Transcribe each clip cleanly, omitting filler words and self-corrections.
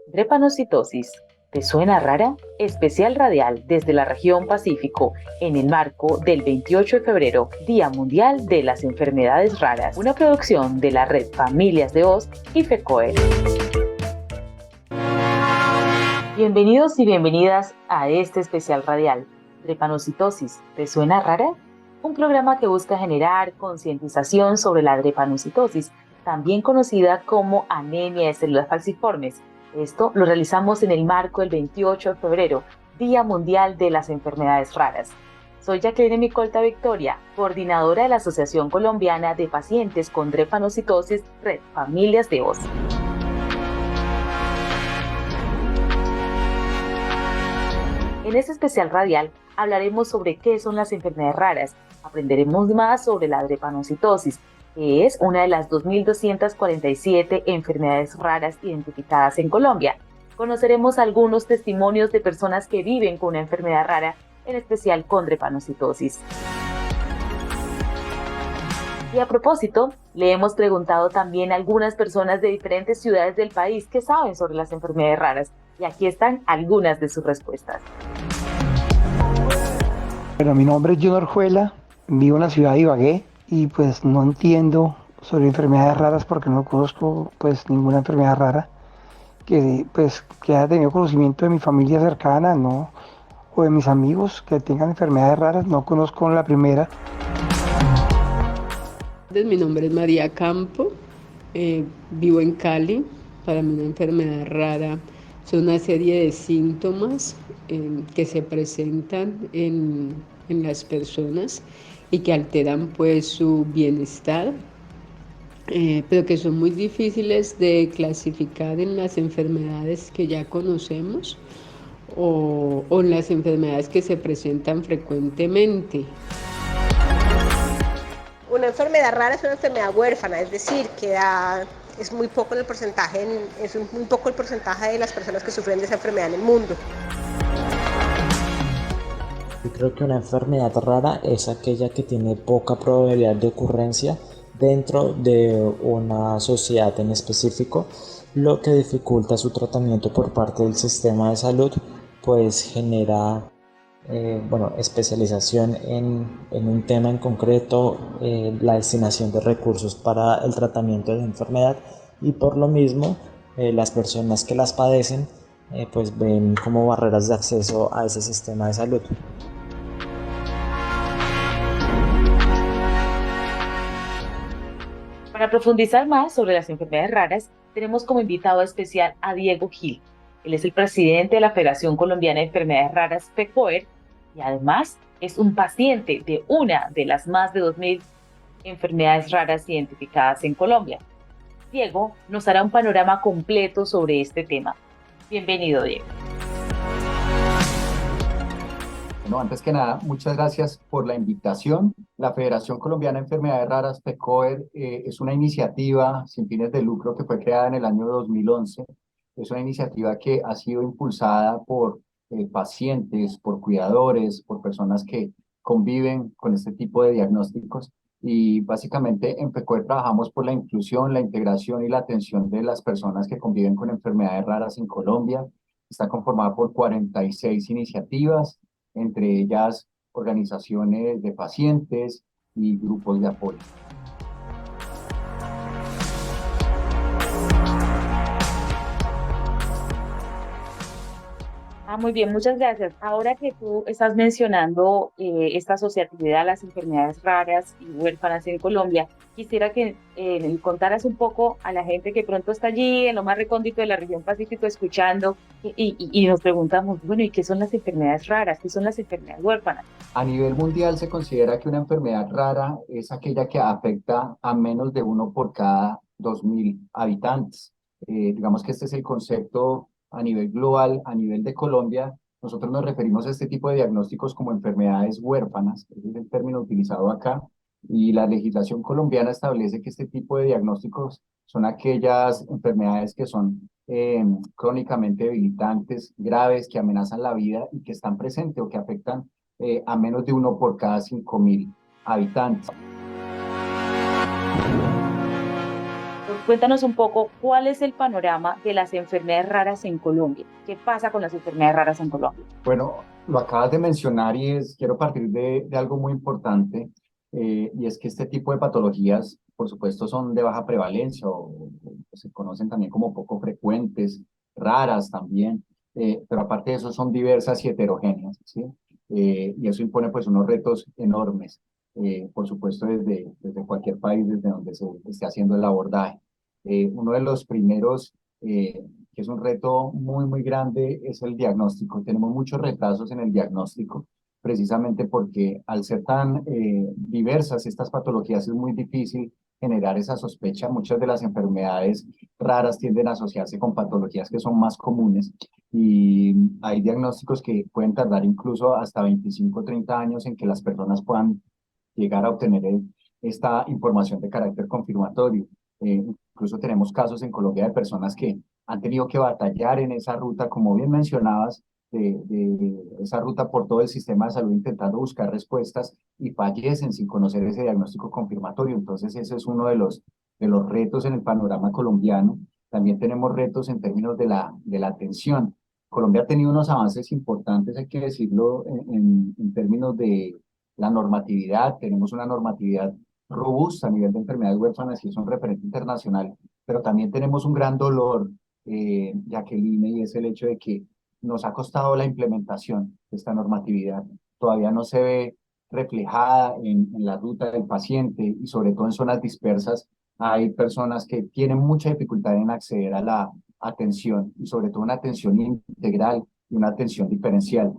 Drepanocitosis. ¿Te suena rara? Especial radial desde la región Pacífico en el marco del 28 de febrero, Día Mundial de las Enfermedades Raras, una producción de la red Familias de Oz y FECOER. Bienvenidos y bienvenidas a este especial radial. Drepanocitosis. ¿Te suena rara? Un programa que busca generar concientización sobre la drepanocitosis, también conocida como anemia de células falciformes. Esto lo realizamos en el marco del 28 de febrero, Día Mundial de las Enfermedades Raras. Soy Jacqueline Micolta Victoria, coordinadora de la Asociación Colombiana de Pacientes con Drepanocitosis, Red Familias de Oz. En este especial radial hablaremos sobre qué son las enfermedades raras, aprenderemos más sobre la drepanocitosis, que es una de las 2.247 enfermedades raras identificadas en Colombia. Conoceremos algunos testimonios de personas que viven con una enfermedad rara, en especial con drepanocitosis. Y a propósito, le hemos preguntado también a algunas personas de diferentes ciudades del país qué saben sobre las enfermedades raras, y aquí están algunas de sus respuestas. Bueno, mi nombre es Junior Juela, vivo en la ciudad de Ibagué y pues no entiendo sobre enfermedades raras porque no conozco pues ninguna enfermedad rara que haya tenido conocimiento de mi familia cercana, no, o de mis amigos que tengan enfermedades raras, no conozco la primera. Mi nombre es María Campo, vivo en Cali. Para mí una enfermedad rara son una serie de síntomas que se presentan en las personas y que alteran pues su bienestar, pero que son muy difíciles de clasificar en las enfermedades que ya conocemos o en las enfermedades que se presentan frecuentemente. Una enfermedad rara es una enfermedad huérfana, es decir, es muy poco el porcentaje de las personas que sufren de esa enfermedad en el mundo. Yo creo que una enfermedad rara es aquella que tiene poca probabilidad de ocurrencia dentro de una sociedad en específico, lo que dificulta su tratamiento por parte del sistema de salud, pues genera especialización en un tema en concreto, la destinación de recursos para el tratamiento de la enfermedad, y por lo mismo las personas que las padecen pues ven como barreras de acceso a ese sistema de salud. Para profundizar más sobre las enfermedades raras, tenemos como invitado especial a Diego Gil. Él es el presidente de la Federación Colombiana de Enfermedades Raras, FECOER, y además es un paciente de una de las más de 2.000 enfermedades raras identificadas en Colombia. Diego nos hará un panorama completo sobre este tema. Bienvenido, Diego. Bueno, antes que nada, muchas gracias por la invitación. La Federación Colombiana de Enfermedades Raras, FECOER, es una iniciativa sin fines de lucro que fue creada en el año 2011. Es una iniciativa que ha sido impulsada por pacientes, por cuidadores, por personas que conviven con este tipo de diagnósticos. Y básicamente en FECOER trabajamos por la inclusión, la integración y la atención de las personas que conviven con enfermedades raras en Colombia. Está conformada por 46 iniciativas, entre ellas organizaciones de pacientes y grupos de apoyo. Muy bien, muchas gracias. Ahora que tú estás mencionando esta asociatividad a las enfermedades raras y huérfanas en Colombia, quisiera que contaras un poco a la gente que pronto está allí, en lo más recóndito de la región Pacífico, escuchando y nos preguntamos, bueno, ¿y qué son las enfermedades raras? ¿Qué son las enfermedades huérfanas? A nivel mundial se considera que una enfermedad rara es aquella que afecta a menos de uno por cada 2.000 habitantes. Digamos que este es el concepto a nivel global. A nivel de Colombia, nosotros nos referimos a este tipo de diagnósticos como enfermedades huérfanas, ese es el término utilizado acá, y la legislación colombiana establece que este tipo de diagnósticos son aquellas enfermedades que son crónicamente debilitantes, graves, que amenazan la vida y que están presentes o que afectan a menos de uno por cada 5.000 habitantes. Cuéntanos un poco cuál es el panorama de las enfermedades raras en Colombia. ¿Qué pasa con las enfermedades raras en Colombia? Bueno, lo acabas de mencionar y quiero partir de algo muy importante, y es que este tipo de patologías, por supuesto, son de baja prevalencia o se conocen también como poco frecuentes, raras también, pero aparte de eso son diversas y heterogéneas, ¿sí? Y eso impone pues unos retos enormes, por supuesto, desde cualquier país, desde donde se esté haciendo el abordaje. Uno de los primeros que es un reto muy, muy grande, es el diagnóstico. Tenemos muchos retrasos en el diagnóstico, precisamente porque al ser tan diversas estas patologías es muy difícil generar esa sospecha. Muchas de las enfermedades raras tienden a asociarse con patologías que son más comunes y hay diagnósticos que pueden tardar incluso hasta 25 o 30 años en que las personas puedan llegar a obtener esta información de carácter confirmatorio. Incluso tenemos casos en Colombia de personas que han tenido que batallar en esa ruta, como bien mencionabas, de esa ruta por todo el sistema de salud intentando buscar respuestas y fallecen sin conocer ese diagnóstico confirmatorio. Entonces, ese es uno de los retos en el panorama colombiano. También tenemos retos en términos de la atención. Colombia ha tenido unos avances importantes, hay que decirlo, en términos de la normatividad. Tenemos una normatividad robusta a nivel de enfermedades huérfanas y es un referente internacional, pero también tenemos un gran dolor, Jacqueline, y es el hecho de que nos ha costado la implementación de esta normatividad. Todavía no se ve reflejada en la ruta del paciente y sobre todo en zonas dispersas hay personas que tienen mucha dificultad en acceder a la atención y sobre todo una atención integral y una atención diferencial,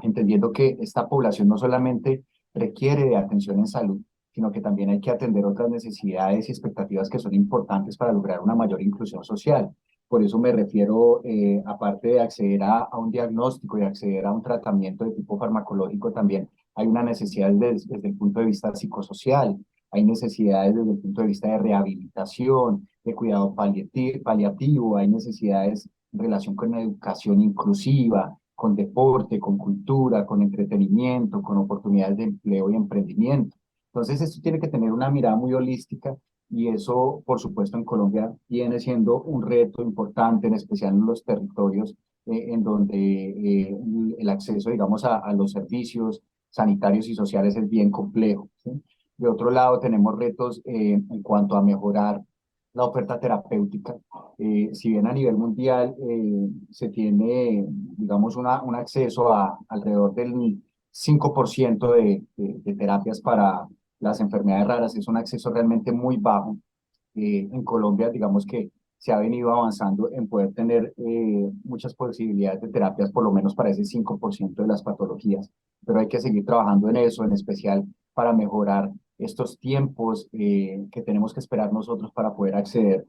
entendiendo que esta población no solamente requiere de atención en salud, sino que también hay que atender otras necesidades y expectativas que son importantes para lograr una mayor inclusión social. Por eso me refiero, aparte de acceder a un diagnóstico y acceder a un tratamiento de tipo farmacológico, también hay una necesidad desde el punto de vista psicosocial, hay necesidades desde el punto de vista de rehabilitación, de cuidado paliativo, hay necesidades en relación con la educación inclusiva, con deporte, con cultura, con entretenimiento, con oportunidades de empleo y emprendimiento. Entonces, esto tiene que tener una mirada muy holística y eso, por supuesto, en Colombia viene siendo un reto importante, en especial en los territorios en donde el acceso, digamos, a los servicios sanitarios y sociales es bien complejo, ¿sí? De otro lado, tenemos retos en cuanto a mejorar la oferta terapéutica. Si bien a nivel mundial se tiene, digamos, un acceso a alrededor del 5% de terapias para las enfermedades raras, es un acceso realmente muy bajo. En Colombia, digamos que se ha venido avanzando en poder tener muchas posibilidades de terapias, por lo menos para ese 5% de las patologías, pero hay que seguir trabajando en eso, en especial para mejorar estos tiempos que tenemos que esperar nosotros para poder acceder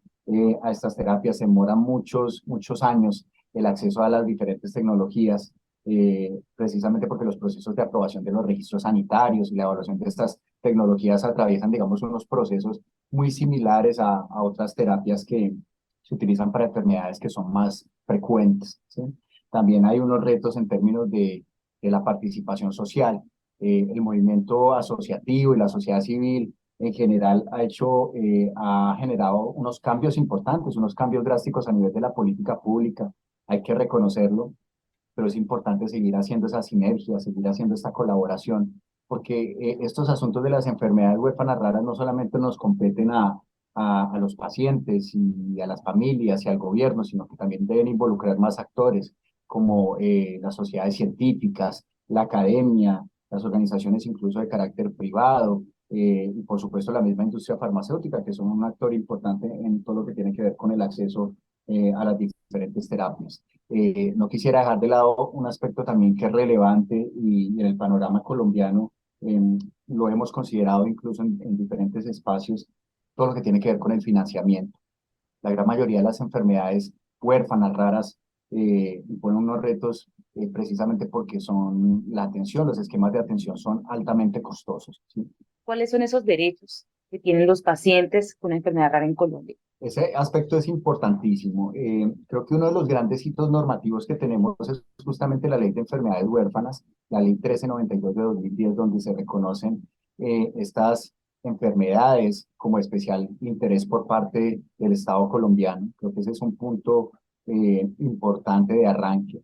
a estas terapias. Se demoran muchos, muchos años el acceso a las diferentes tecnologías, precisamente porque los procesos de aprobación de los registros sanitarios y la evaluación de estas tecnologías atraviesan, digamos, unos procesos muy similares a otras terapias que se utilizan para enfermedades que son más frecuentes, ¿sí? También hay unos retos en términos de la participación social. El movimiento asociativo y la sociedad civil en general ha generado unos cambios importantes, unos cambios drásticos a nivel de la política pública. Hay que reconocerlo, pero es importante seguir haciendo esa sinergia, seguir haciendo esta colaboración, porque estos asuntos de las enfermedades huérfanas raras no solamente nos competen a los pacientes y a las familias y al gobierno, sino que también deben involucrar más actores, como las sociedades científicas, la academia, las organizaciones incluso de carácter privado, y por supuesto la misma industria farmacéutica, que son un actor importante en todo lo que tiene que ver con el acceso a las diferentes terapias. No quisiera dejar de lado un aspecto también que es relevante y en el panorama colombiano lo hemos considerado incluso en diferentes espacios, todo lo que tiene que ver con el financiamiento. La gran mayoría de las enfermedades huérfanas, raras, imponen unos retos precisamente porque son la atención, los esquemas de atención son altamente costosos, ¿sí? ¿Cuáles son esos derechos que tienen los pacientes con una enfermedad rara en Colombia? Ese aspecto es importantísimo. Creo que uno de los grandes hitos normativos que tenemos es justamente la Ley de Enfermedades Huérfanas, la Ley 1392 de 2010, donde se reconocen estas enfermedades como especial interés por parte del Estado colombiano. Creo que ese es un punto importante de arranque.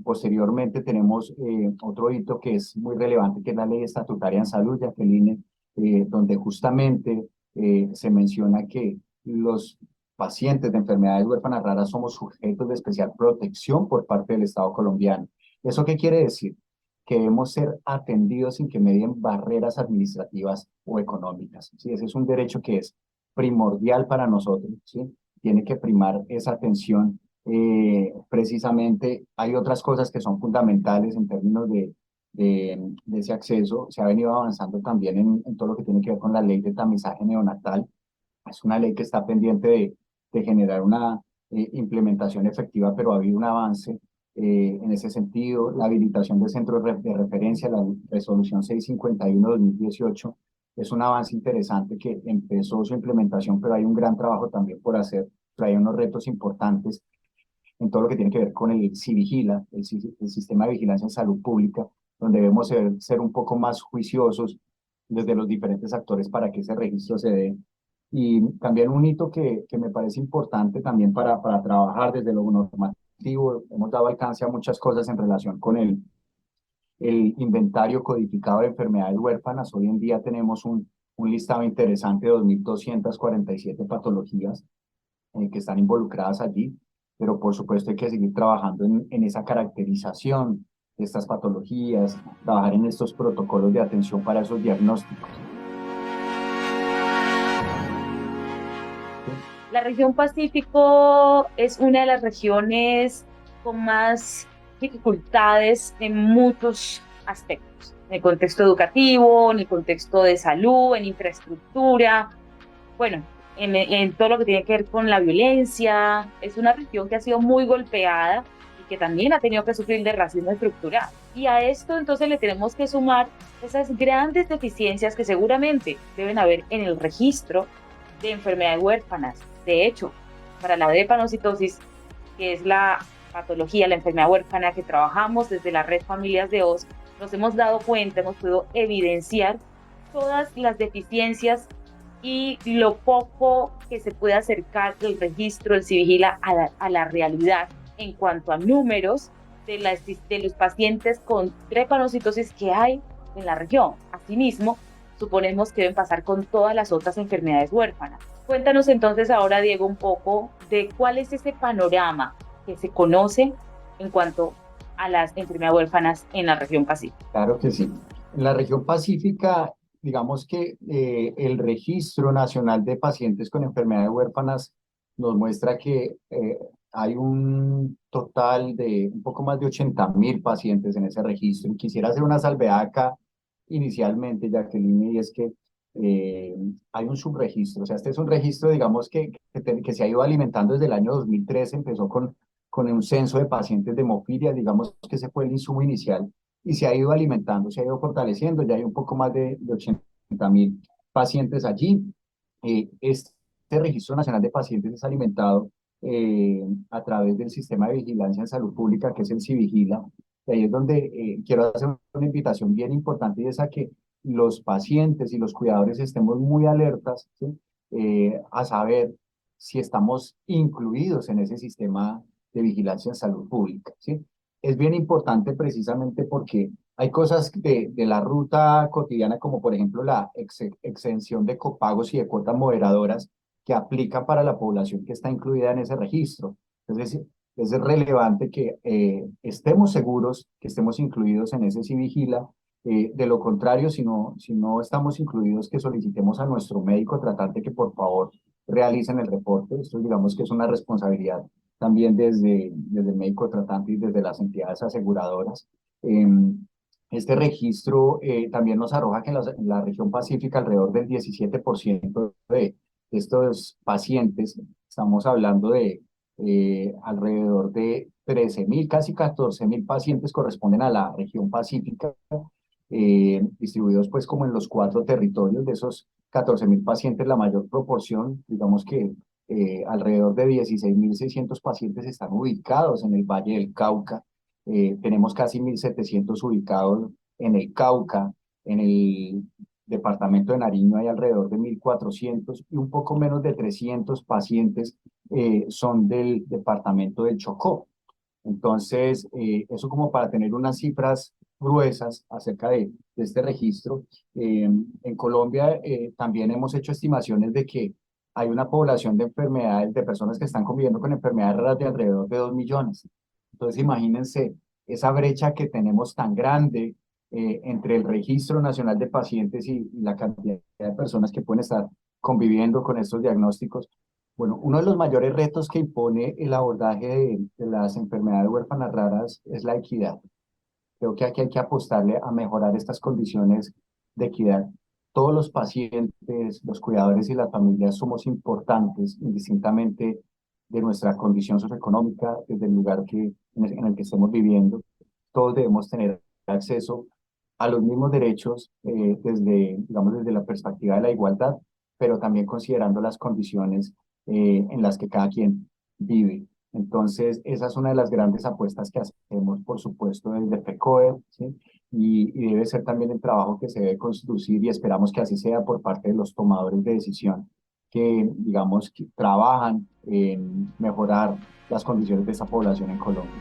Posteriormente tenemos otro hito que es muy relevante, que es la ley estatutaria en salud, Jacqueline, donde justamente se menciona que los pacientes de enfermedades huérfanas raras somos sujetos de especial protección por parte del Estado colombiano. ¿Eso qué quiere decir? Que debemos ser atendidos sin que medien barreras administrativas o económicas. ¿Sí? Ese es un derecho que es primordial para nosotros. ¿Sí? Tiene que primar esa atención. Precisamente hay otras cosas que son fundamentales en términos de ese acceso. Se ha venido avanzando también en todo lo que tiene que ver con la ley de tamizaje neonatal. Es una ley que está pendiente de generar una implementación efectiva, pero ha habido un avance en ese sentido. La habilitación de centros de referencia, la resolución 651-2018, es un avance interesante que empezó su implementación, pero hay un gran trabajo también por hacer. Trae unos retos importantes en todo lo que tiene que ver con el CIVIGILA, el Sistema de Vigilancia en Salud Pública, donde debemos ser un poco más juiciosos desde los diferentes actores para que ese registro se dé. Y también un hito que me parece importante también para trabajar desde lo normativo. Hemos dado alcance a muchas cosas en relación con el inventario codificado de enfermedades huérfanas. Hoy en día tenemos un listado interesante de 2.247 patologías que están involucradas allí, pero por supuesto hay que seguir trabajando en esa caracterización de estas patologías, trabajar en estos protocolos de atención para esos diagnósticos. La región Pacífico es una de las regiones con más dificultades en muchos aspectos, en el contexto educativo, en el contexto de salud, en infraestructura, bueno, en todo lo que tiene que ver con la violencia. Es una región que ha sido muy golpeada y que también ha tenido que sufrir de racismo estructural. Y a esto entonces le tenemos que sumar esas grandes deficiencias que seguramente deben haber en el registro de enfermedades huérfanas. De hecho, para la drepanocytosis, que es la patología, la enfermedad huérfana que trabajamos desde la red Familias de Oz, nos hemos dado cuenta, hemos podido evidenciar todas las deficiencias y lo poco que se puede acercar el registro del CIVIGILA a la realidad en cuanto a números de los pacientes con drepanocytosis que hay en la región. Asimismo, suponemos que deben pasar con todas las otras enfermedades huérfanas. Cuéntanos entonces ahora, Diego, un poco de cuál es ese panorama que se conoce en cuanto a las enfermedades huérfanas en la región Pacífica. Claro que sí. En la región pacífica, digamos que el Registro Nacional de Pacientes con Enfermedades Huérfanas nos muestra que hay un total de un poco más de 80.000 pacientes en ese registro. Y quisiera hacer una salvedad acá inicialmente, Jacqueline, y es que hay un subregistro. O sea, este es un registro, digamos, que se ha ido alimentando desde el año 2013, empezó con un censo de pacientes de hemofilia, digamos que ese fue el insumo inicial, y se ha ido alimentando, se ha ido fortaleciendo, ya hay un poco más de 80.000 pacientes allí. Este Registro Nacional de Pacientes es alimentado a través del Sistema de Vigilancia en Salud Pública, que es el CIVIGILA, y ahí es donde quiero hacer una invitación bien importante, y es a que los pacientes y los cuidadores estemos muy alertas, ¿sí? A saber si estamos incluidos en ese sistema de vigilancia en salud pública, ¿sí? Es bien importante precisamente porque hay cosas de la ruta cotidiana, como por ejemplo la exención de copagos y de cuotas moderadoras que aplican para la población que está incluida en ese registro. Entonces, es relevante que estemos seguros, que estemos incluidos en ese CIVIGILA. De lo contrario, si no estamos incluidos, que solicitemos a nuestro médico tratante que por favor realicen el reporte. Esto digamos que es una responsabilidad también desde el médico tratante y desde las entidades aseguradoras. Este registro también nos arroja que en la región pacífica alrededor del 17% de estos pacientes, estamos hablando de alrededor de 13.000, casi 14.000 pacientes corresponden a la región pacífica, distribuidos pues como en los 4 territorios. De esos 14.000 pacientes, la mayor proporción, digamos que alrededor de 16.600 pacientes están ubicados en el Valle del Cauca. Tenemos casi 1.700 ubicados en el Cauca, en el departamento de Nariño hay alrededor de 1.400 y un poco menos de 300 pacientes son del departamento del Chocó. Entonces, eso como para tener unas cifras gruesas acerca de este registro. En Colombia también hemos hecho estimaciones de que hay una población de enfermedades, de personas que están conviviendo con enfermedades raras de alrededor de 2 millones. Entonces, imagínense esa brecha que tenemos tan grande entre el Registro Nacional de Pacientes y la cantidad de personas que pueden estar conviviendo con estos diagnósticos. Bueno, uno de los mayores retos que impone el abordaje de las enfermedades huérfanas raras es la equidad. Creo que aquí hay que apostarle a mejorar estas condiciones de equidad. Todos los pacientes, los cuidadores y las familias somos importantes, indistintamente de nuestra condición socioeconómica, desde el lugar en el que estemos viviendo. Todos debemos tener acceso a los mismos derechos digamos, desde la perspectiva de la igualdad, pero también considerando las condiciones en las que cada quien vive. Entonces, esa es una de las grandes apuestas que hacemos, por supuesto, desde FECODE, ¿sí? Y debe ser también el trabajo que se debe conducir y esperamos que así sea por parte de los tomadores de decisión que, digamos, que trabajan en mejorar las condiciones de esa población en Colombia.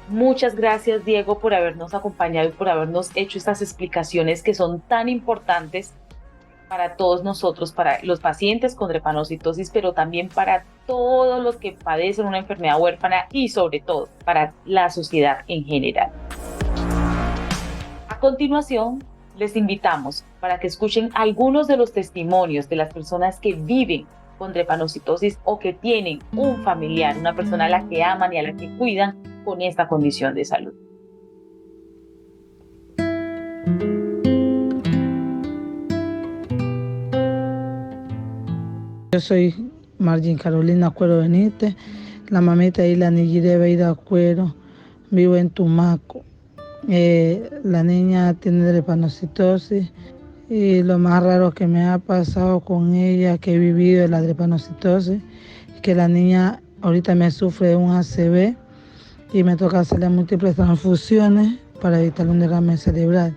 Muchas gracias, Diego, por habernos acompañado y por habernos hecho estas explicaciones que son tan importantes para todos nosotros, para los pacientes con drepanocitosis, pero también para todos los que padecen una enfermedad huérfana y sobre todo para la sociedad en general. A continuación, les invitamos para que escuchen algunos de los testimonios de las personas que viven con drepanocitosis o que tienen un familiar, una persona a la que aman y a la que cuidan con esta condición de salud. Yo soy Margin Carolina Cuero Benítez, la mamita de la Nigire Beida Cuero, vivo en Tumaco. La niña tiene drepanocitosis y lo más raro que me ha pasado con ella, que he vivido de la drepanocitosis, es que la niña ahorita me sufre de un ACV y me toca hacerle múltiples transfusiones para evitar un derrame cerebral.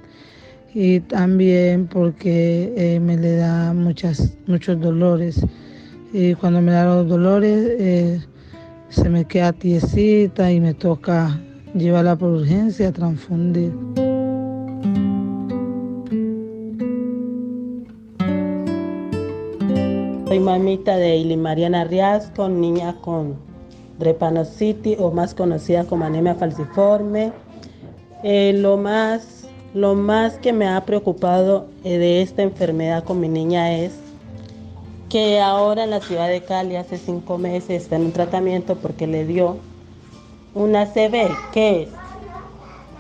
Y también porque me le da muchos dolores. Y cuando me da los dolores se me queda tiesita y me toca llevarla por urgencia a transfundir. Soy mamita de Ili Mariana Riasco, niña con drepanocitis o más conocida como anemia falciforme. Lo más que me ha preocupado de esta enfermedad con mi niña es que ahora en la ciudad de Cali hace 5 meses está en un tratamiento porque le dio una ACV, que es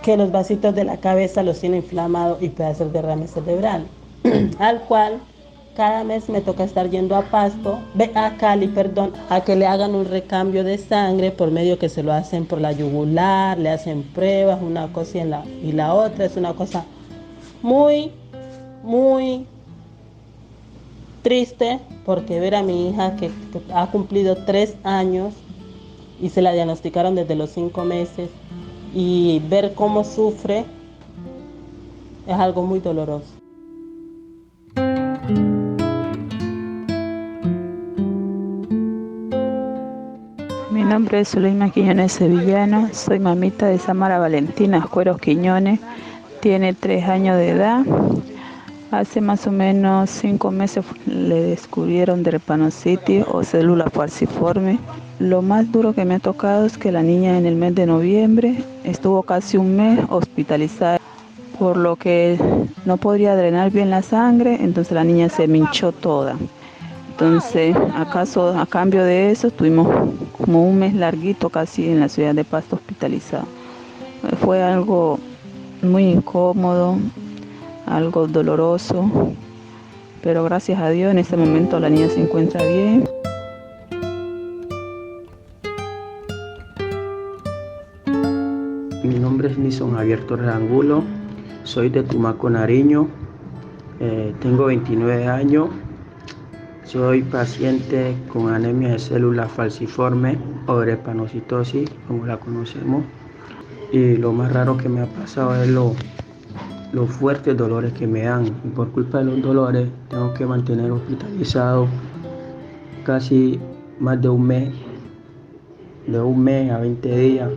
que los vasitos de la cabeza los tiene inflamados y puede hacer derrame cerebral, al cual cada mes me toca estar yendo a Cali, a que le hagan un recambio de sangre por medio que se lo hacen por la yugular, le hacen pruebas, una cosa y la otra. Es una cosa muy, muy triste, porque ver a mi hija que ha cumplido 3 años y se la diagnosticaron desde los 5 meses y ver cómo sufre es algo muy doloroso. Mi nombre es Zuleima Quiñones Sevillano, soy mamita de Samara Valentina Cueros Quiñones, tiene 3 años de edad. Hace más o menos 5 meses le descubrieron drepanocitis o célula falciforme. Lo más duro que me ha tocado es que la niña en el mes de noviembre estuvo casi un mes hospitalizada, por lo que no podría drenar bien la sangre, entonces la niña se me hinchó toda. Entonces, a cambio de eso, estuvimos como un mes larguito casi en la ciudad de Pasto hospitalizado. Fue algo muy incómodo, algo doloroso, pero gracias a Dios en este momento la niña se encuentra bien. Mi nombre es Nison Javier Torres Angulo, soy de Tumaco, Nariño, tengo 29 años, soy paciente con anemia de células falciforme o drepanocitosis, como la conocemos, y lo más raro que me ha pasado es los fuertes dolores que me dan, y por culpa de los dolores tengo que mantener hospitalizado casi más de un mes a 20 días,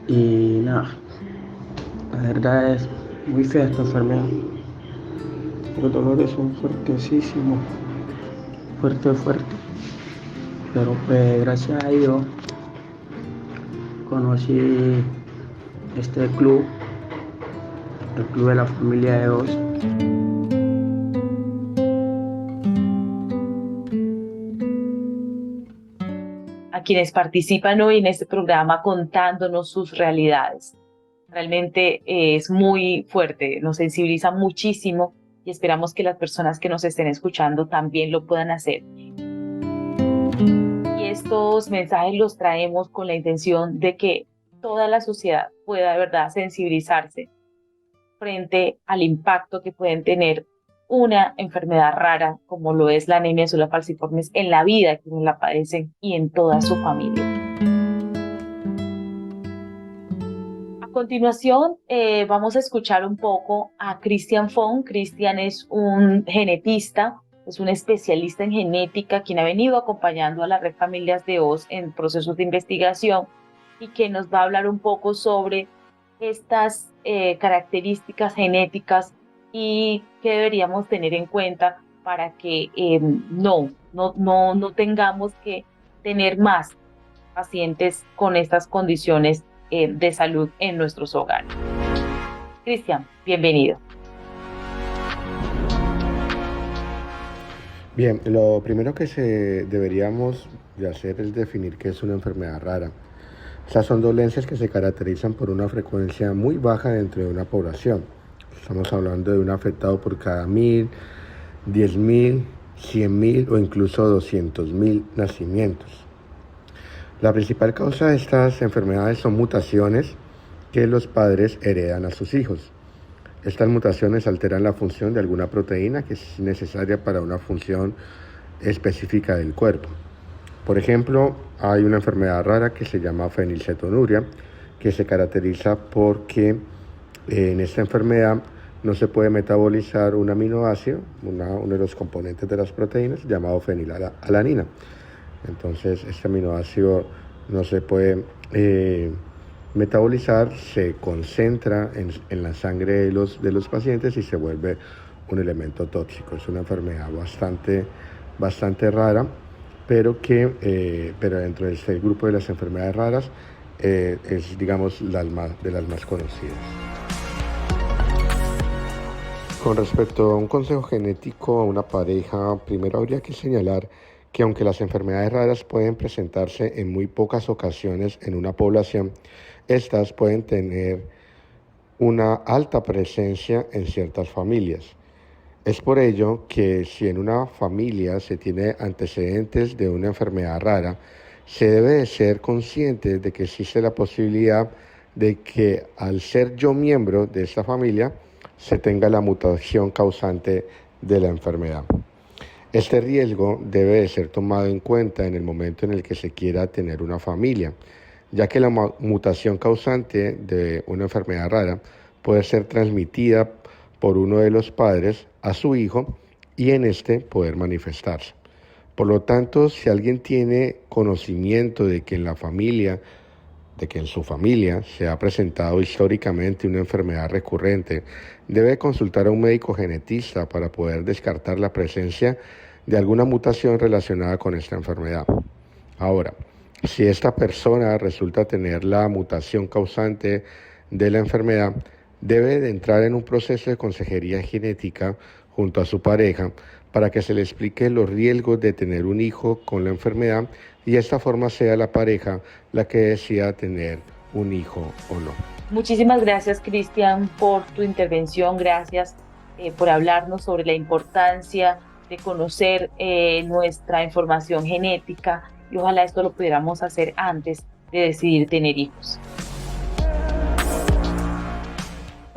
y nada, la verdad es muy fea esta enfermedad. Los dolores son fuertesísimos, fuerte, pero pues gracias a Dios conocí este club, el Club de la Familia de Dos. A quienes participan hoy en este programa contándonos sus realidades. Realmente es muy fuerte, nos sensibiliza muchísimo y esperamos que las personas que nos estén escuchando también lo puedan hacer. Y estos mensajes los traemos con la intención de que toda la sociedad pueda de verdad sensibilizarse frente al impacto que pueden tener una enfermedad rara como lo es la anemia de células falciformes en la vida de quienes la padecen y en toda su familia. A continuación vamos a escuchar un poco a Christian Fong. Christian es un genetista, es un especialista en genética quien ha venido acompañando a la Red Familias de Oz en procesos de investigación y que nos va a hablar un poco sobre estas características genéticas y qué deberíamos tener en cuenta para que no tengamos que tener más pacientes con estas condiciones de salud en nuestros hogares. Christian, bienvenido. Bien, lo primero que deberíamos de hacer es definir qué es una enfermedad rara. Estas son dolencias que se caracterizan por una frecuencia muy baja dentro de una población. Estamos hablando de un afectado por cada 1.000, 10.000, 100.000 o incluso 200.000 nacimientos. La principal causa de estas enfermedades son mutaciones que los padres heredan a sus hijos. Estas mutaciones alteran la función de alguna proteína que es necesaria para una función específica del cuerpo. Por ejemplo, hay una enfermedad rara que se llama fenilcetonuria, que se caracteriza porque en esta enfermedad no se puede metabolizar un aminoácido, uno de los componentes de las proteínas, llamado fenilalanina. Entonces, este aminoácido no se puede metabolizar, se concentra en la sangre de los pacientes y se vuelve un elemento tóxico. Es una enfermedad bastante rara, pero dentro de este grupo de las enfermedades raras es, digamos, de las más conocidas. Con respecto a un consejo genético a una pareja, primero habría que señalar que aunque las enfermedades raras pueden presentarse en muy pocas ocasiones en una población, estas pueden tener una alta presencia en ciertas familias. Es por ello que si en una familia se tiene antecedentes de una enfermedad rara, se debe de ser consciente de que existe la posibilidad de que al ser yo miembro de esta familia, se tenga la mutación causante de la enfermedad. Este riesgo debe de ser tomado en cuenta en el momento en el que se quiera tener una familia, ya que la mutación causante de una enfermedad rara puede ser transmitida por uno de los padres a su hijo y en este poder manifestarse. Por lo tanto, si alguien tiene conocimiento de que en su familia se ha presentado históricamente una enfermedad recurrente, debe consultar a un médico genetista para poder descartar la presencia de alguna mutación relacionada con esta enfermedad. Ahora, si esta persona resulta tener la mutación causante de la enfermedad, debe de entrar en un proceso de consejería genética junto a su pareja para que se le explique los riesgos de tener un hijo con la enfermedad y de esta forma sea la pareja la que decida tener un hijo o no. Muchísimas gracias, Christian, por tu intervención. Gracias por hablarnos sobre la importancia de conocer nuestra información genética y ojalá esto lo pudiéramos hacer antes de decidir tener hijos.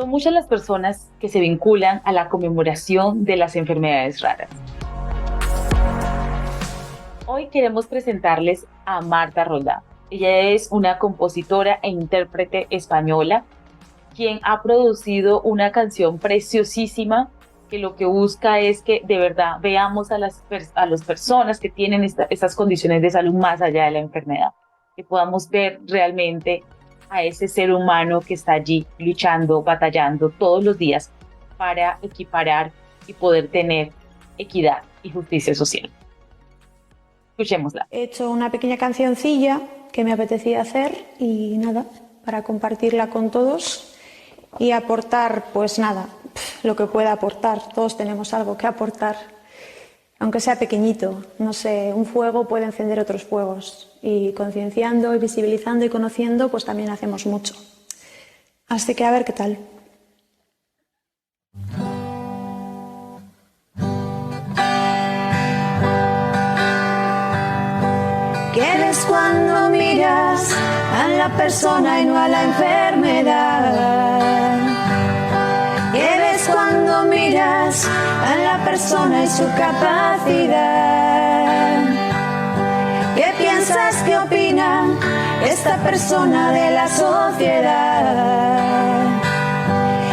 Son muchas las personas que se vinculan a la conmemoración de las enfermedades raras. Hoy queremos presentarles a Marta Roldán. Ella es una compositora e intérprete española, quien ha producido una canción preciosísima que lo que busca es que de verdad veamos a las personas que tienen estas condiciones de salud más allá de la enfermedad, que podamos ver realmente a ese ser humano que está allí luchando, batallando todos los días para equiparar y poder tener equidad y justicia social. Escuchémosla. He hecho una pequeña cancioncilla que me apetecía hacer y nada, para compartirla con todos y aportar, pues nada, lo que pueda aportar. Todos tenemos algo que aportar, aunque sea pequeñito. No sé, un fuego puede encender otros fuegos y concienciando y visibilizando y conociendo, pues también hacemos mucho. Así que a ver qué tal. ¿Qué ves cuando miras a la persona y no a la enfermedad? ¿Qué ves cuando miras a la persona y su capacidad? ¿Qué piensas que opina esta persona de la sociedad?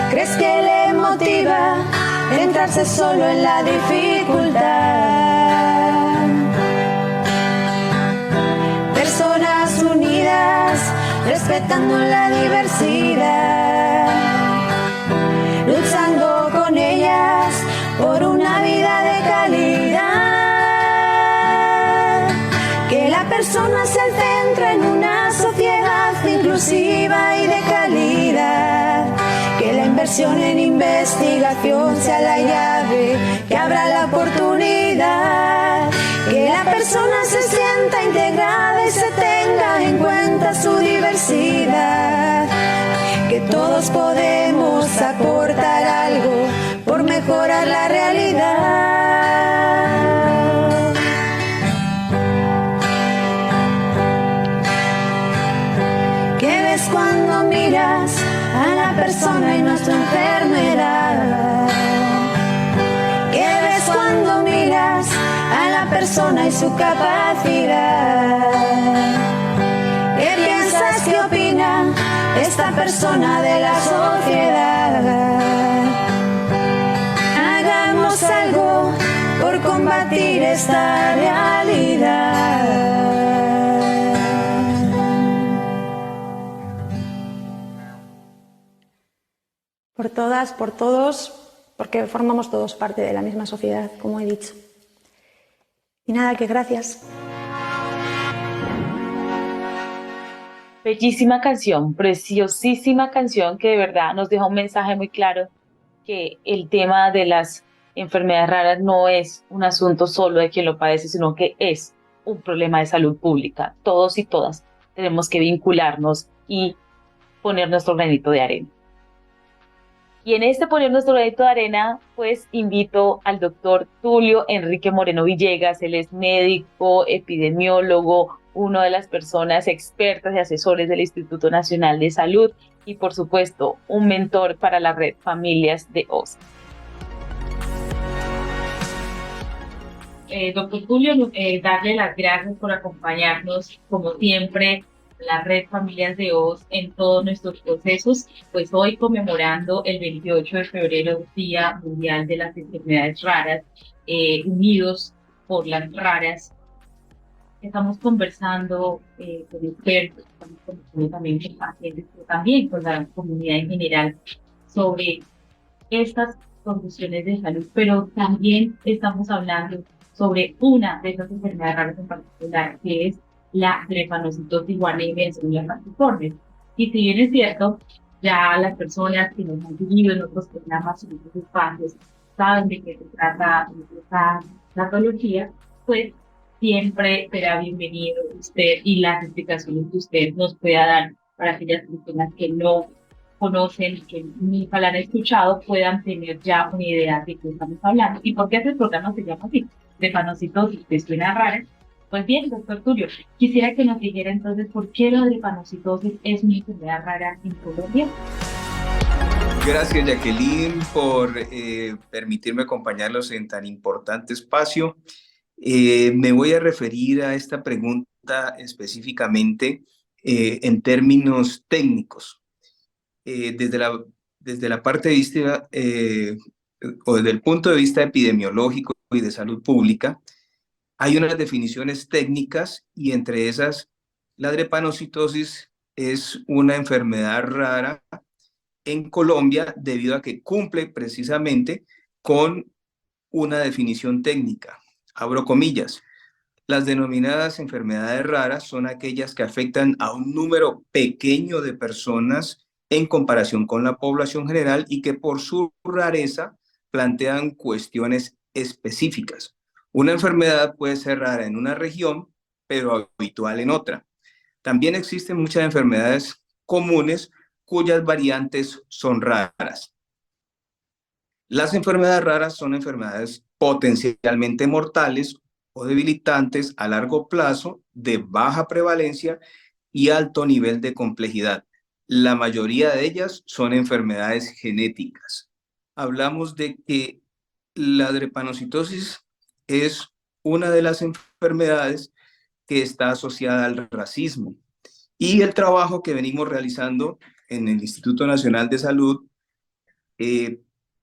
¿Crees que le motiva centrarse solo en la dificultad? Personas unidas, respetando la diversidad, luchando con ellas por una vida de calidad. Que la persona sea el centro en una sociedad inclusiva y de calidad. Que la inversión en investigación sea la llave que abra la oportunidad. Que la persona se sienta integrada y se tenga en cuenta su diversidad. Que todos podemos aportar algo por mejorar la realidad. ¿Qué ves cuando miras a la persona y no su enfermedad? ¿Qué ves cuando miras a la persona y su capacidad? ¿Qué piensas que opina esta persona de la sociedad? Hagamos algo por combatir esta realidad. Por todas, por todos, porque formamos todos parte de la misma sociedad, como he dicho. Y nada, que gracias. Bellísima canción, preciosísima canción que de verdad nos deja un mensaje muy claro que el tema de las enfermedades raras no es un asunto solo de quien lo padece, sino que es un problema de salud pública. Todos y todas tenemos que vincularnos y poner nuestro granito de arena. Y en este poner nuestro granito de arena, pues invito al doctor Tulio Enrique Moreno Villegas. Él es médico, epidemiólogo, una de las personas expertas y asesores del Instituto Nacional de Salud y, por supuesto, un mentor para la red Familias de OSA. Doctor Tulio, darle las gracias por acompañarnos, como siempre, la red Familias de OS en todos nuestros procesos, pues hoy conmemorando el 28 de febrero, Día Mundial de las Enfermedades Raras, unidos por las raras. Estamos conversando con expertos, estamos conversando también con pacientes, pero también con la comunidad en general sobre estas condiciones de salud, pero también estamos hablando sobre una de esas enfermedades raras en particular, que es la drepanocitosis o anemia de células falciformes. Y si bien es cierto, ya las personas que nos han vivido en otros programas, en otros espacios, saben de qué se trata esta patología, pues siempre será bienvenido usted y las explicaciones que usted nos pueda dar para aquellas personas que no conocen, que nunca la han escuchado, puedan tener ya una idea de qué estamos hablando. ¿Y por qué este programa se llama así? Drepanocitosis, ¿te suena rara? Pues bien, doctor Tulio, quisiera que nos dijera entonces por qué la drepanocitosis es una enfermedad rara en Colombia. Gracias, Jacqueline, por permitirme acompañarlos en tan importante espacio. Me voy a referir a esta pregunta específicamente en términos técnicos. Desde la parte de vista, o desde el punto de vista epidemiológico y de salud pública, hay unas definiciones técnicas y entre esas, la drepanocitosis es una enfermedad rara en Colombia debido a que cumple precisamente con una definición técnica. Abro comillas. Las denominadas enfermedades raras son aquellas que afectan a un número pequeño de personas en comparación con la población general y que por su rareza plantean cuestiones específicas. Una enfermedad puede ser rara en una región, pero habitual en otra. También existen muchas enfermedades comunes cuyas variantes son raras. Las enfermedades raras son enfermedades potencialmente mortales o debilitantes a largo plazo, de baja prevalencia y alto nivel de complejidad. La mayoría de ellas son enfermedades genéticas. Hablamos de que la drepanocitosis es una de las enfermedades que está asociada al racismo. Y el trabajo que venimos realizando en el Instituto Nacional de Salud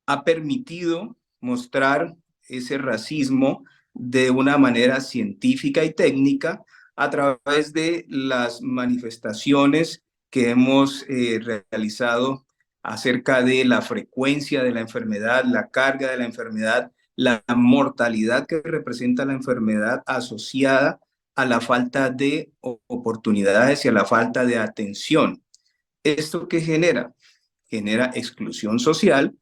ha permitido mostrar ese racismo de una manera científica y técnica a través de las manifestaciones que hemos realizado acerca de la frecuencia de la enfermedad, la carga de la enfermedad, la mortalidad que representa la enfermedad asociada a la falta de oportunidades y a la falta de atención. ¿Esto qué genera? Genera exclusión social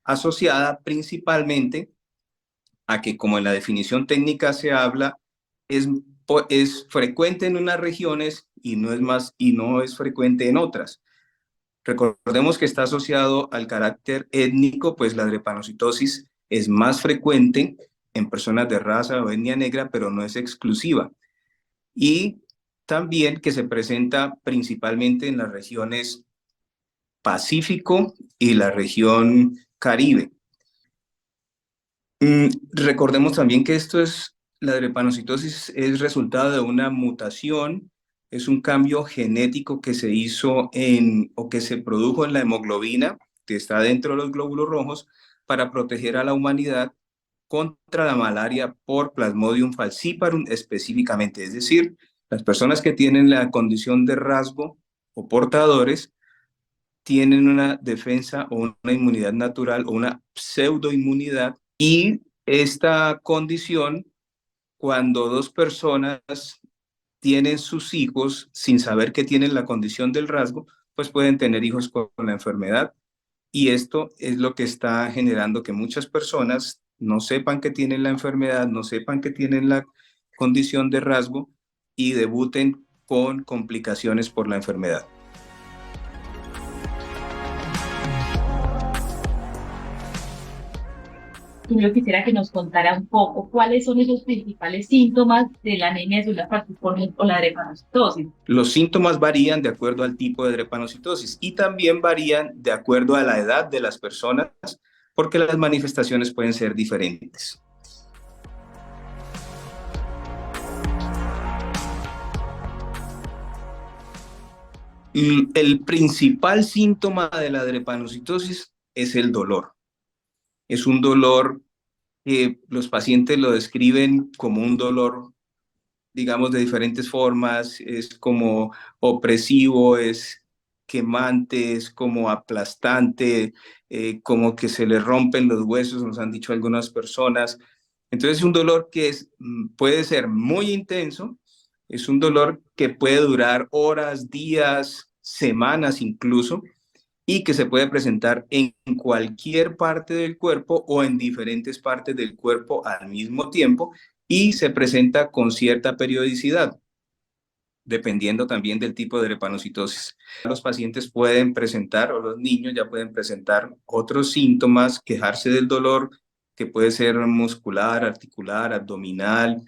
asociada principalmente a que, como en la definición técnica se habla, es frecuente en unas regiones y no es frecuente en otras. Recordemos que está asociado al carácter étnico, pues la drepanocitosis es más frecuente en personas de raza o etnia negra, pero no es exclusiva. Y también que se presenta principalmente en las regiones Pacífico y la región Caribe. Recordemos también que la drepanocitosis es resultado de una mutación, es un cambio genético que se hizo o que se produjo en la hemoglobina, que está dentro de los glóbulos rojos, para proteger a la humanidad contra la malaria por Plasmodium falciparum específicamente. Es decir, las personas que tienen la condición de rasgo o portadores tienen una defensa o una inmunidad natural o una pseudoinmunidad, y esta condición, cuando dos personas tienen sus hijos sin saber que tienen la condición del rasgo, pues pueden tener hijos con la enfermedad, y esto es lo que está generando que muchas personas no sepan que tienen la enfermedad, no sepan que tienen la condición de rasgo y debuten con complicaciones por la enfermedad. Yo quisiera que nos contara un poco cuáles son esos principales síntomas de la anemia acidular falciforme o la drepanocitosis. Los síntomas varían de acuerdo al tipo de drepanocitosis y también varían de acuerdo a la edad de las personas, porque las manifestaciones pueden ser diferentes. El principal síntoma de la drepanocitosis es el dolor. Es un dolor que los pacientes lo describen como un dolor, digamos, de diferentes formas. Es como opresivo, es quemante, es como aplastante, como que se le rompen los huesos, nos han dicho algunas personas. Entonces es un dolor que puede ser muy intenso, es un dolor que puede durar horas, días, semanas incluso, y que se puede presentar en cualquier parte del cuerpo o en diferentes partes del cuerpo al mismo tiempo, y se presenta con cierta periodicidad, dependiendo también del tipo de drepanocitosis. Los pacientes pueden presentar, o los niños ya pueden presentar otros síntomas, quejarse del dolor, que puede ser muscular, articular, abdominal,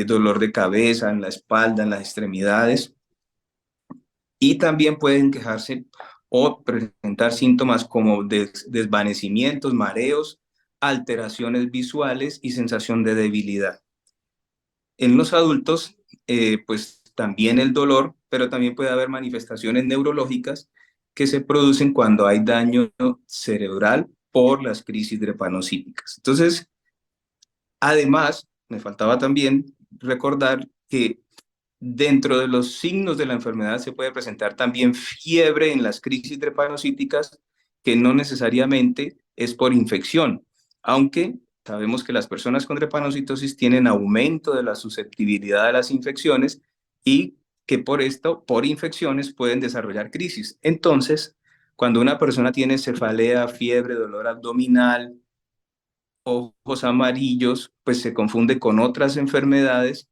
dolor de cabeza, en la espalda, en las extremidades. Y también pueden quejarse o presentar síntomas como desvanecimientos, mareos, alteraciones visuales y sensación de debilidad. En los adultos, pues también el dolor, pero también puede haber manifestaciones neurológicas que se producen cuando hay daño cerebral por las crisis drepanocíticas. Entonces, además, me faltaba también recordar que dentro de los signos de la enfermedad se puede presentar también fiebre en las crisis drepanocíticas, que no necesariamente es por infección, aunque sabemos que las personas con drepanocitosis tienen aumento de la susceptibilidad a las infecciones y que por esto, por infecciones, pueden desarrollar crisis. Entonces, cuando una persona tiene cefalea, fiebre, dolor abdominal, ojos amarillos, pues se confunde con otras enfermedades,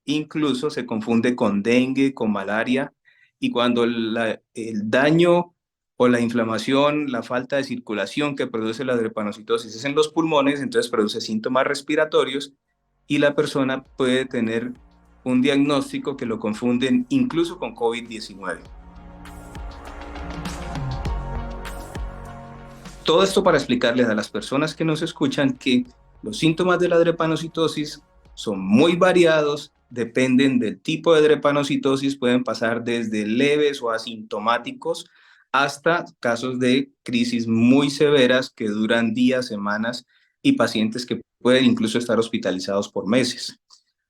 incluso se confunde con dengue, con malaria, y cuando el daño o la inflamación, la falta de circulación que produce la drepanocitosis es en los pulmones, entonces produce síntomas respiratorios y la persona puede tener un diagnóstico que lo confunden incluso con COVID-19. Todo esto para explicarles a las personas que nos escuchan que los síntomas de la drepanocitosis son muy variados, dependen del tipo de drepanocitosis, pueden pasar desde leves o asintomáticos hasta casos de crisis muy severas que duran días, semanas y pacientes que pueden incluso estar hospitalizados por meses.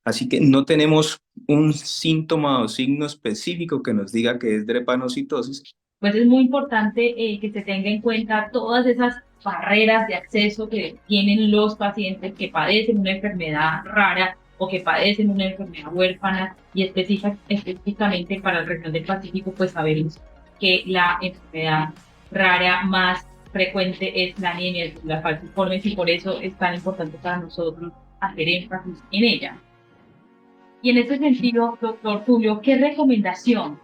Así que no tenemos un síntoma o signo específico que nos diga que es drepanocitosis. Pues es muy importante que se tenga en cuenta todas esas barreras de acceso que tienen los pacientes que padecen una enfermedad rara o que padecen una enfermedad huérfana, y específicamente para la región del Pacífico, pues sabemos que la enfermedad rara más frecuente es la anemia de falciformes, y por eso es tan importante para nosotros hacer énfasis en ella. Y en ese sentido, doctor Tulio, ¿qué recomendación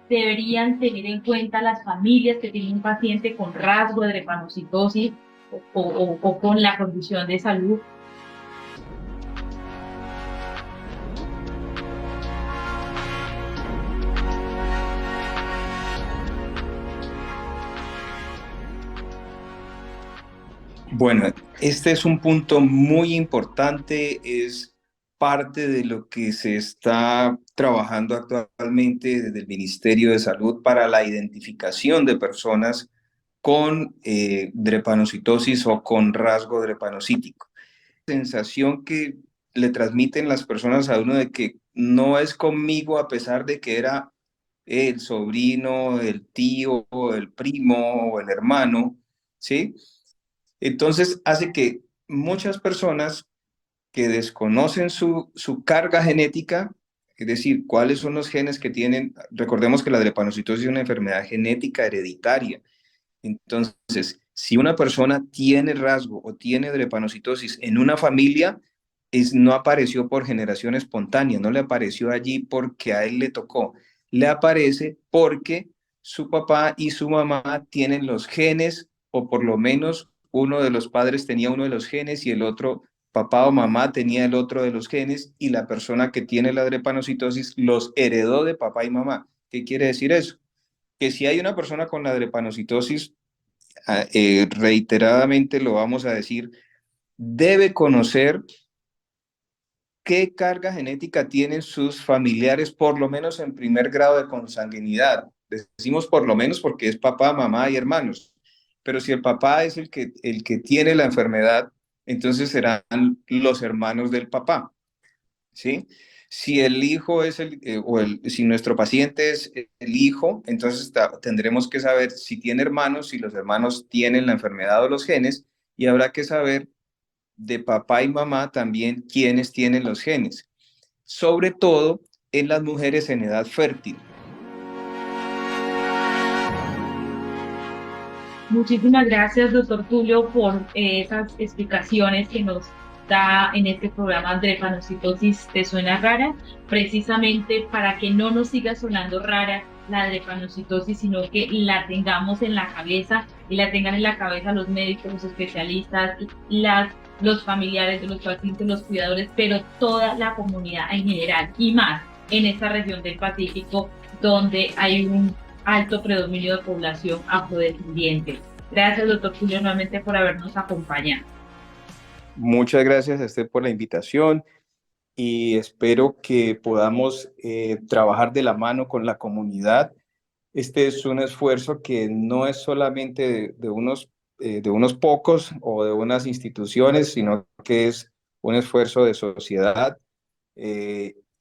deberían tener en cuenta las familias que tienen un paciente con rasgo de drepanocitosis o con la condición de salud? Bueno, este es un punto muy importante, es parte de lo que se está trabajando actualmente desde el Ministerio de Salud para la identificación de personas con drepanocitosis o con rasgo drepanocítico. La sensación que le transmiten las personas a uno de que no es conmigo a pesar de que era el sobrino, el tío, el primo o el hermano, ¿sí? Entonces hace que muchas personas que desconocen su carga genética, es decir, cuáles son los genes que tienen. Recordemos que la drepanocitosis es una enfermedad genética hereditaria. Entonces, si una persona tiene rasgo o tiene drepanocitosis en una familia, no apareció por generación espontánea, no le apareció allí porque a él le tocó, le aparece porque su papá y su mamá tienen los genes, o por lo menos uno de los padres tenía uno de los genes y el otro papá o mamá tenía el otro de los genes, y la persona que tiene la drepanocitosis los heredó de papá y mamá. ¿Qué quiere decir eso? Que si hay una persona con la drepanocitosis, reiteradamente lo vamos a decir, debe conocer qué carga genética tienen sus familiares, por lo menos en primer grado de consanguinidad. Decimos por lo menos porque es papá, mamá y hermanos. Pero si el papá es el que tiene la enfermedad, entonces serán los hermanos del papá, ¿sí? Si el hijo es si nuestro paciente es el hijo, entonces tendremos que saber si tiene hermanos, si los hermanos tienen la enfermedad o los genes, y habrá que saber de papá y mamá también quiénes tienen los genes, sobre todo en las mujeres en edad fértil. Muchísimas gracias, doctor Tulio, por esas explicaciones que nos da en este programa Drepanocitosis ¿Te suena rara? Precisamente para que no nos siga sonando rara la drepanocitosis, sino que la tengamos en la cabeza, y la tengan en la cabeza los médicos, los especialistas, los familiares de los pacientes, los cuidadores, pero toda la comunidad en general, y más en esta región del Pacífico, donde hay un alto predominio de población afrodescendiente. Gracias, doctor Julio, nuevamente por habernos acompañado. Muchas gracias a usted por la invitación y espero que podamos trabajar de la mano con la comunidad. Este es un esfuerzo que no es solamente de unos pocos o de unas instituciones, sino que es un esfuerzo de sociedad.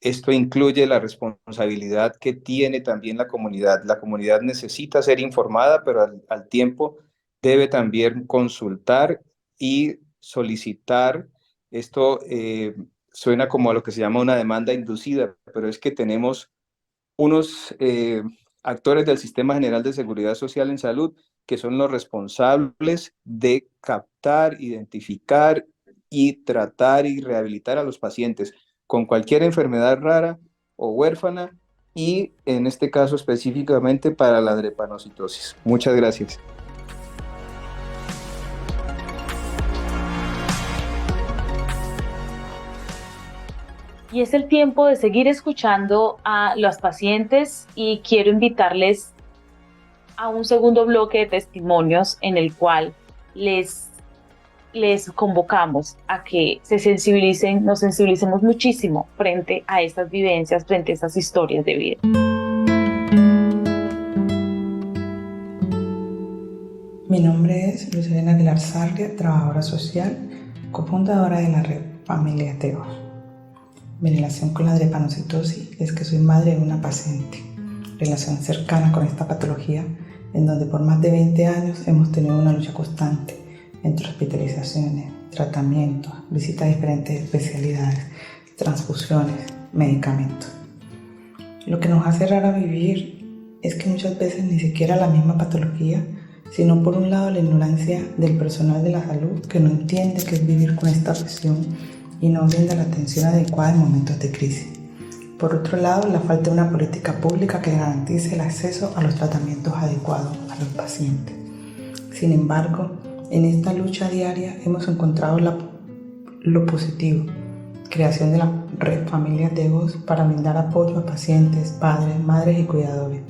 Esto incluye la responsabilidad que tiene también la comunidad. La comunidad necesita ser informada, pero al tiempo debe también consultar y solicitar. Esto suena como a lo que se llama una demanda inducida, pero es que tenemos unos actores del Sistema General de Seguridad Social en Salud que son los responsables de captar, identificar y tratar y rehabilitar a los pacientes con cualquier enfermedad rara o huérfana y en este caso específicamente para la drepanocitosis. Muchas gracias. Y es el tiempo de seguir escuchando a los pacientes y quiero invitarles a un segundo bloque de testimonios en el cual les convocamos a que nos sensibilicemos muchísimo frente a estas vivencias, frente a estas historias de vida. Mi nombre es Lucelena Aguilar Sarria, trabajadora social, cofundadora de la red Familias de Voz. Mi relación con la drepanocitosis es que soy madre de una paciente, relación cercana con esta patología, en donde por más de 20 años hemos tenido una lucha constante entre hospitalizaciones, tratamientos, visitas a diferentes especialidades, transfusiones, medicamentos. Lo que nos hace rara vivir es que muchas veces ni siquiera la misma patología, sino por un lado la ignorancia del personal de la salud que no entiende qué es vivir con esta afección y no brinda la atención adecuada en momentos de crisis. Por otro lado, la falta de una política pública que garantice el acceso a los tratamientos adecuados a los pacientes. Sin embargo, en esta lucha diaria hemos encontrado lo positivo, creación de la red Familias de Voz para brindar apoyo a pacientes, padres, madres y cuidadores,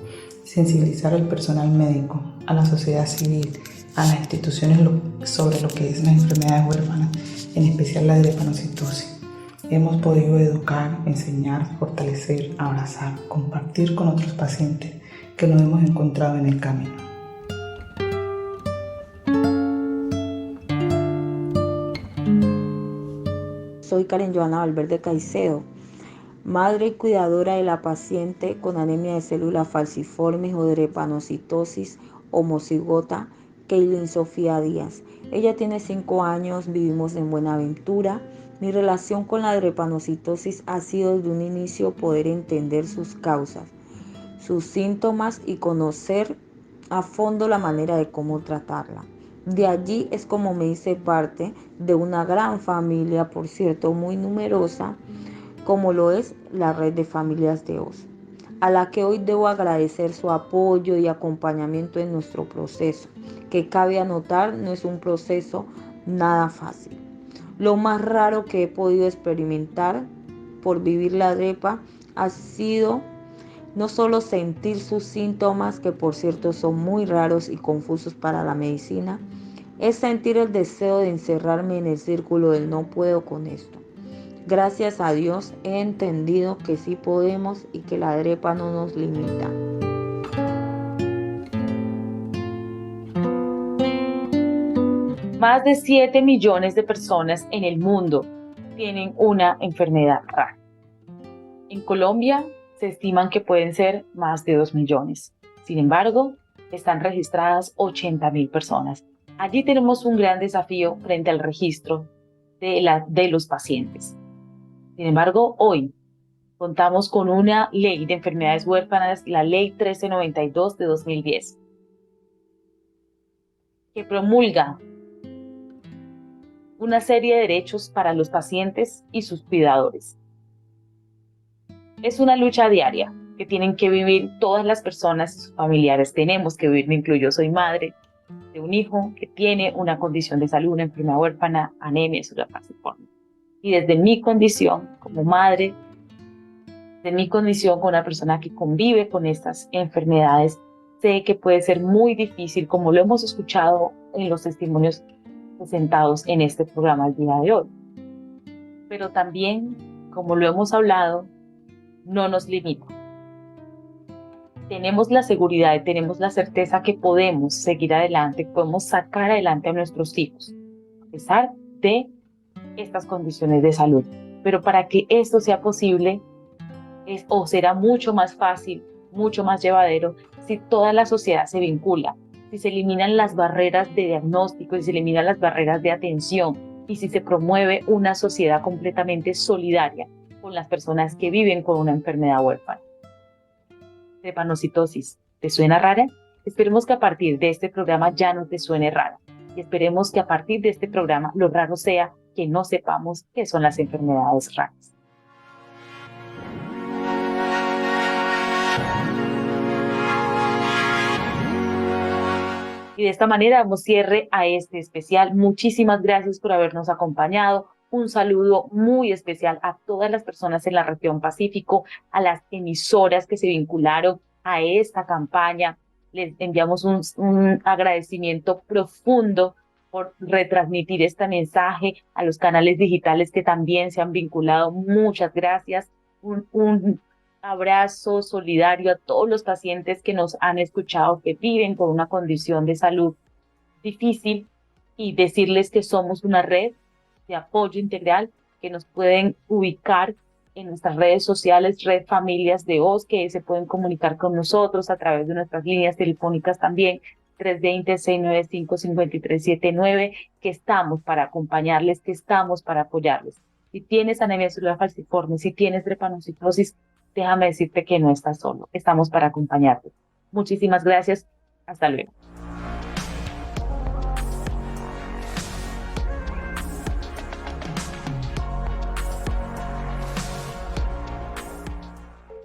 sensibilizar al personal médico, a la sociedad civil, a las instituciones sobre lo que es las enfermedades huérfanas, en especial la drepanocitosis. Hemos podido educar, enseñar, fortalecer, abrazar, compartir con otros pacientes que nos hemos encontrado en el camino. Soy Karen Joana Valverde Caicedo, madre y cuidadora de la paciente con anemia de células falciformes o drepanocitosis homocigota, Keilin Sofía Díaz. Ella tiene 5 años, vivimos en Buenaventura. Mi relación con la drepanocitosis ha sido desde un inicio poder entender sus causas, sus síntomas y conocer a fondo la manera de cómo tratarla. De allí es como me hice parte de una gran familia, por cierto, muy numerosa, como lo es la red de Familias de Voz, a la que hoy debo agradecer su apoyo y acompañamiento en nuestro proceso, que cabe anotar no es un proceso nada fácil. Lo más raro que he podido experimentar por vivir la drepa ha sido no solo sentir sus síntomas, que por cierto son muy raros y confusos para la medicina, es sentir el deseo de encerrarme en el círculo del no puedo con esto. Gracias a Dios he entendido que sí podemos y que la drepa no nos limita. Más de 7 millones de personas en el mundo tienen una enfermedad rara. En Colombia se estiman que pueden ser más de 2 millones. Sin embargo, están registradas 80.000 personas. Allí tenemos un gran desafío frente al registro de los pacientes. Sin embargo, hoy contamos con una ley de enfermedades huérfanas, la Ley 1392 de 2010, que promulga una serie de derechos para los pacientes y sus cuidadores. Es una lucha diaria que tienen que vivir todas las personas y sus familiares. Tenemos que vivir, me incluyo, soy madre de un hijo que tiene una condición de salud, una enfermedad huérfana, anemia células falciformes. Y desde mi condición como madre, de mi condición como una persona que convive con estas enfermedades, sé que puede ser muy difícil, como lo hemos escuchado en los testimonios presentados en este programa el día de hoy. Pero también, como lo hemos hablado, no nos limita. Tenemos la seguridad y tenemos la certeza que podemos seguir adelante, podemos sacar adelante a nuestros hijos, a pesar de estas condiciones de salud. Pero para que esto sea posible, será mucho más fácil, mucho más llevadero, si toda la sociedad se vincula, si se eliminan las barreras de diagnóstico, si se eliminan las barreras de atención y si se promueve una sociedad completamente solidaria con las personas que viven con una enfermedad huérfana. Drepanocitosis, ¿te suena rara? Esperemos que a partir de este programa ya no te suene rara y esperemos que a partir de este programa lo raro sea que no sepamos qué son las enfermedades raras. Y de esta manera damos cierre a este especial. Muchísimas gracias por habernos acompañado. Un saludo muy especial a todas las personas en la región Pacífico, a las emisoras que se vincularon a esta campaña. Les enviamos un agradecimiento profundo por retransmitir este mensaje, a los canales digitales que también se han vinculado. Muchas gracias. Un abrazo solidario a todos los pacientes que nos han escuchado, que viven con una condición de salud difícil, y decirles que somos una red de apoyo integral, que nos pueden ubicar en nuestras redes sociales, Red Familias de Voz, que se pueden comunicar con nosotros a través de nuestras líneas telefónicas también, 320-695-5379, que estamos para acompañarles, que estamos para apoyarles. Si tienes anemia celular falciforme, si tienes drepanocitosis, déjame decirte que no estás solo, estamos para acompañarte. Muchísimas gracias, hasta luego.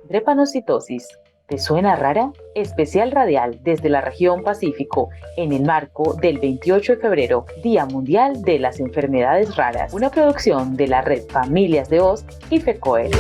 Drepanocitosis, ¿te suena rara? Especial radial desde la región Pacífico en el marco del 28 de febrero, Día Mundial de las Enfermedades Raras, una producción de la Red Familias de Voz y FECOER.